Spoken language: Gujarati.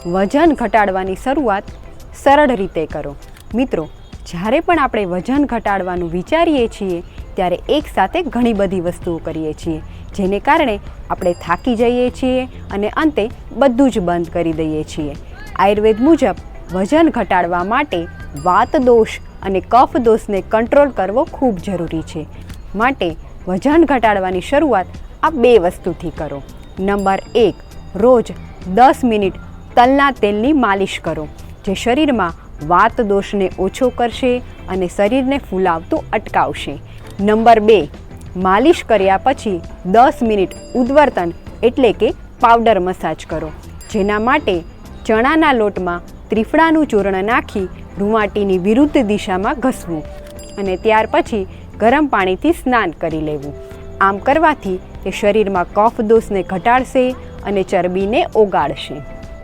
વજન ઘટાડવાની શરૂઆત સરળ રીતે કરો। મિત્રો, જ્યારે પણ આપણે વજન ઘટાડવાનું વિચારીએ છીએ ત્યારે એકસાથે ઘણી બધી વસ્તુઓ કરીએ છીએ, જેને કારણે આપણે થાકી જઈએ છીએ અને અંતે બધું જ બંધ કરી દઈએ છીએ। આયુર્વેદ મુજબ વજન ઘટાડવા માટે વાત દોષ અને કફ દોષને કંટ્રોલ કરવો ખૂબ જરૂરી છે। માટે વજન ઘટાડવાની શરૂઆત આ બે વસ્તુથી કરો। નંબર 1, રોજ 10 મિનિટ તલના તેલની માલિશ કરો, જે શરીરમાં વાત દોષને ઓછો કરશે અને શરીરને ફૂલાવતું અટકાવશે। નંબર 2, માલિશ કર્યા પછી 10 મિનિટ ઉદ્વર્તન એટલે કે પાવડર મસાજ કરો, જેના માટે ચણાના લોટમાં ત્રિફળાનું ચૂર્ણ નાખી રૂંવાટીની વિરુદ્ધ દિશામાં ઘસવું અને ત્યાર પછી ગરમ પાણીથી સ્નાન કરી લેવું। આમ કરવાથી તે શરીરમાં કફ દોષને ઘટાડશે અને ચરબીને ઓગાળશે।